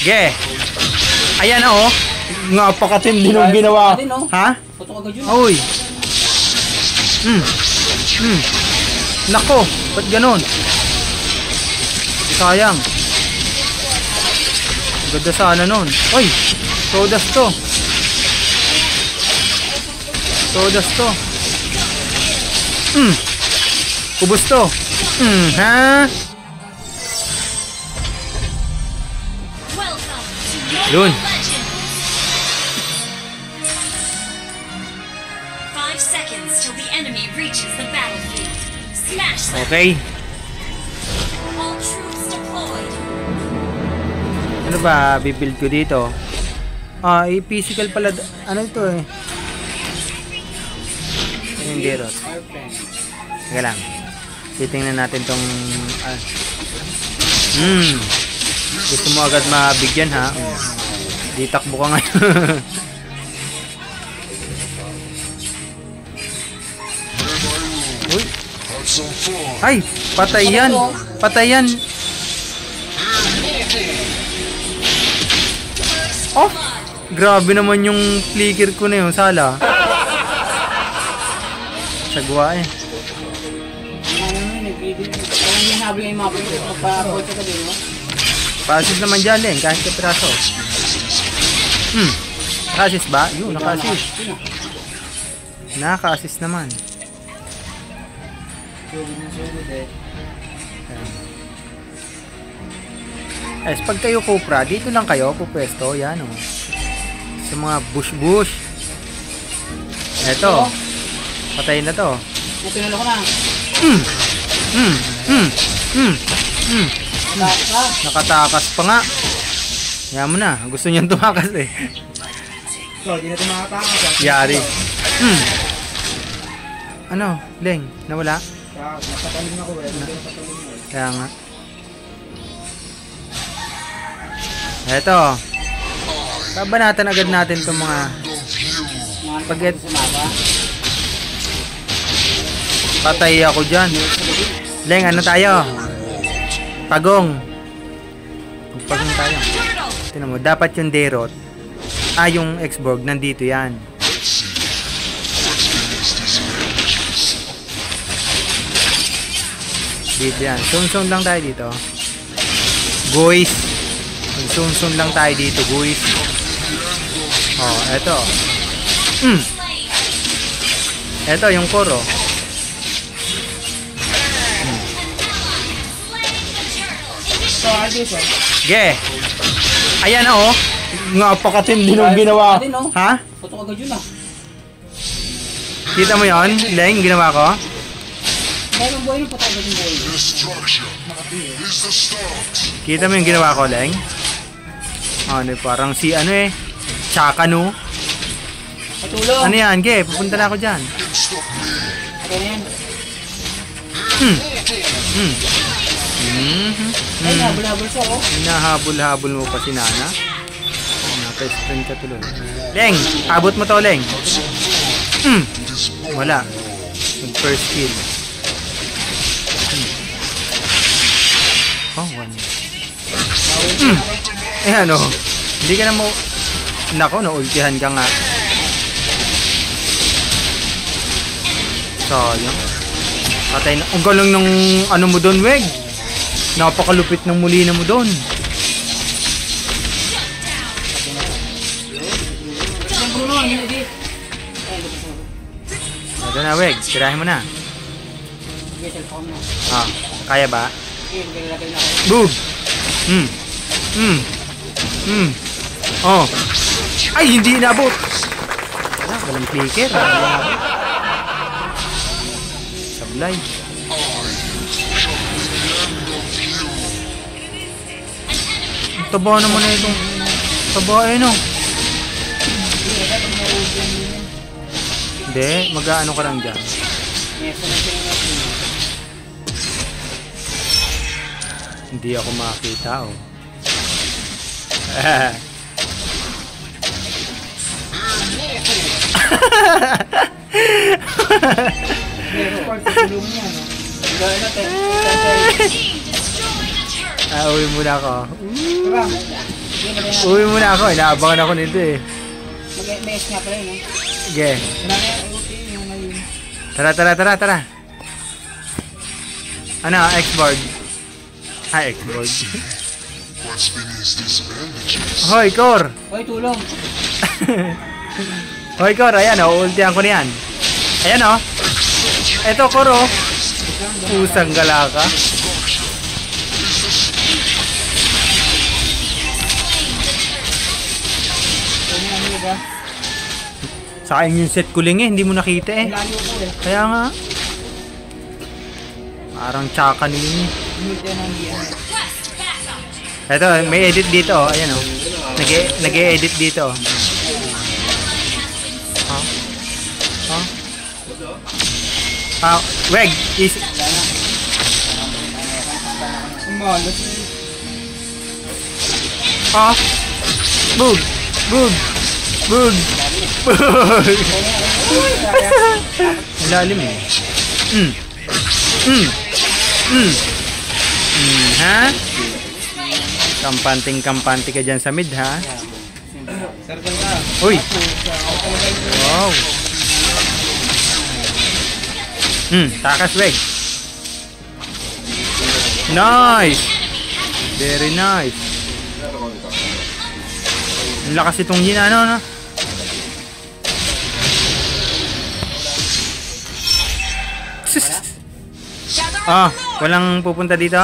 Ge. Ayan na oh. Napakatindi nung ginawa. Ha? Uy. Nako, ba't ganun? Sayang. Ganda sana nun. Uy, sodas to. Sodas to. Ubus to. Ha? Yun. 5 seconds till the enemy reaches the battlefield. Smash them. Okay. All troops deployed. Ano ba bibuild ko dito? Physical pala. Ano ito eh? Hindi rot. Teka lang. Titingnan natin tong gusto mo agad mabigyan ha? Di takbo ka ngayon. Uy. Ay, patay yan. Patay yan. Oh, grabe naman yung flicker ko na yun, sala. Sagwa eh. Pa-assist naman dyan din, kahit ka piraso. Naka-assist ba? Yun, naka-assist. Naka-assist naman. Pag kayo Cupra, dito lang kayo pupwesto, yan o. Sa mga bush-bush. Eto. Patayin na to. Tinalo ko na. Nakatakas pa nga. Yan mo na. Gusto niyang tumakas eh. So, hindi na tumatakas. Yari. Ano? Leng? Nawala? Napatalim ako eh. Kaya nga. Eto. Babanatan agad natin itong mga paget. Patay ako dyan. Leng, ano tayo? Pagong. Pagong tayo. Tignan mo, dapat yung Derot. Yung Xborg, nandito yan. Dito yan. Sun-sun lang tayo dito. Guys. Sun-sun lang tayo dito, guys. Oh, eto. Eto, yung core, oh. Ge. Ayan na oh. Napakatindi nung ginawa. Ha? Puto agad yun ah. Kita mo yon, Leng, ginawa ko? Dahil ang buhay nung puto agad yung buhay. Kita mo yung ginawa ko, Leng? Ano, parang si ano eh. Tsaka no. Patulong. Ano yan, Ge? Pupunta na ako dyan. Ano yan? Ay, habol-habol siya oh. Hinahabol-habol mo pa si Nana. Naka-sprint ka tuloy. Leng, abot mo to, Leng. Wala. Mag-first kill. Oh, one. Ano? Hindi ka na mo... Nako, naultihan ka nga. Sayang. Patay na. Ang galang ng ano mo doon, Weg. Napakalupit ng mulina mo doon. Ito na, Weg. Tirahin mo na. Kaya ba? Boom! Oh. Ay, hindi inabot. Walang clicker. Sablay. Taba naman na itong taba eh no. Hindi, mag-aano ka lang dyan. Hindi ako makakita oh. Uwi muna ako. Sige, patay na. Uwi muna ako. Inaabangan ako nito eh. Mag-MS nga pala yun, no? Sige. Wala na yung ulti, yung ngayon. Tara. Ano? X-board. X-board. Hoy, Kor! Hoy, tulong. Hoy, Kor. Ayan o. Ultihan ko niyan. Ayan o. Eto, Kor o. Pusang galaka. Ano yung ano ba? Sayang yung set ko lang eh. Hindi mo nakita eh. Layo ko eh. Kaya nga. Parang tsaka nila. Multi na hindi yan. Eto, may edit dito oh. Ayan oh. Nag-e-edit dito oh. Wag is Umalas. Boog. Lalim eh. Ha? Kampante ka dyan sa mid ha? Circle ka. Uy! Wow! Takas weg. Nice! Very nice. Ang lakas itong ginano, no? Walang pupunta dito?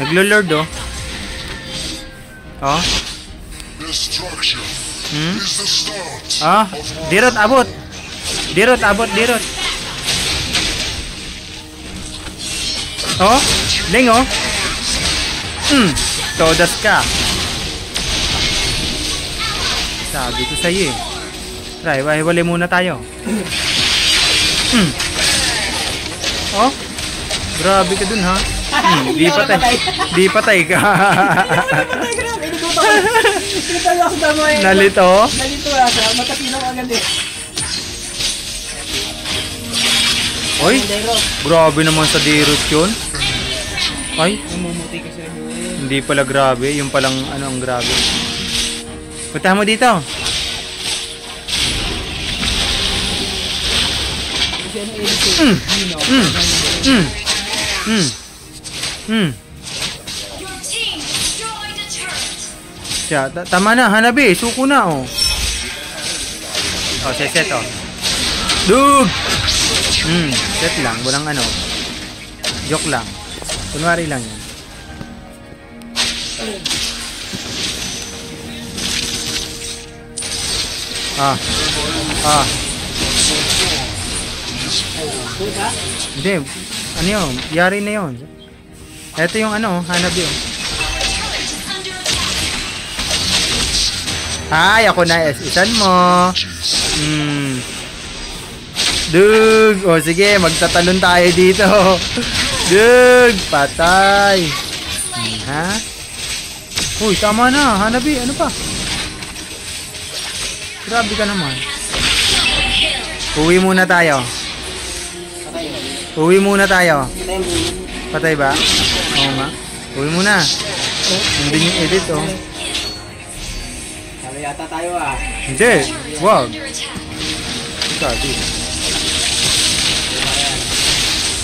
Naglo-lord oh. Dirot abot. Dirot. Leng oh. Todas ka. Sabi ko sa'yo eh. Try, wala muna tayo. Grabe ka dun ha. Di patay ka. Grabe, pinatayo ako damo eh. Nalito asa, matapinaw agad eh. Oy, grabe naman sa dirot yun. Ay, Namumuti kasi rin yun. hindi pala grabe. Yung palang ano ang grabe. Punta mo dito. Kasi ano edit Your team destroyed a turret. Siya, tama na, Hanabi, suko na oh. Set oh. Dug! Set lang, walang ano. Joke lang. Kunwari lang yan. Hindi, ano yun? Yari na yun. Ito yung ano, Hanabi oh. Ay, ako na isan mo. Dug! O sige, magtatalon tayo dito. Dug! Patay. Ha? Uy, tama na. Hanabi, ano pa? Grabe ka naman. Uwi muna tayo. Patay ba? Oo nga. Uwi muna. Hindi yung edit oh. Sabi yata tayo ah. Hindi. Wag. Sabi.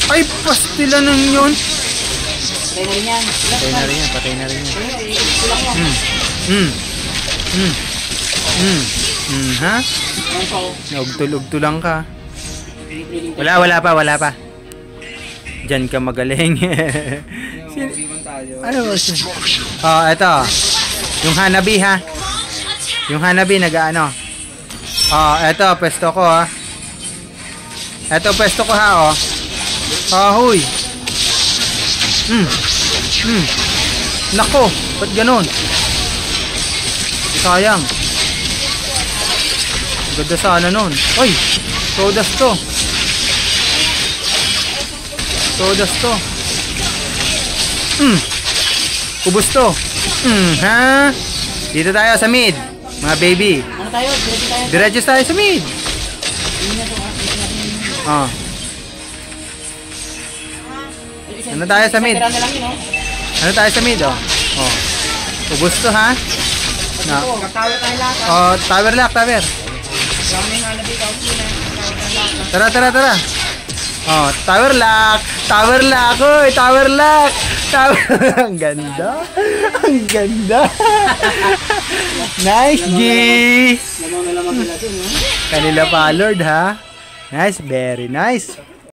Ay, pastila nang yun. Patay na rin yan. Kulang yan. Ha? Naugtul lang ka. Wala pa. Diyan ka magaling. Ano ba siya? Ito. Yung Hanabi ha. Yung Hanabi nag-ano. Ito, pwesto ko ha. Ito, pwesto ko ha huy. Nako, ba't ganon? Sayang. Ganda sana nun. Uy, todas to. Ubus to. Ha? Dito tayo sa mid, mga baby. Ano tayo? Diretso tayo sa mid. Ano tayo sa mid? Tira na lang yun, oh. Ano tayo sa mid, oh? Oh. Ubus to ha. Na. Katawa tayo lahat. Oh, tower lock, tower. Raming hanabi ka na. Tara, tara, tara. Oh, tower lock. Tower lock, oy, tower lock. Tower. Ang ganda. Ang ganda. Nice, G. Lamang na lamang sila dun, ha? Kanila pa, Lord, ha? Nice, very nice.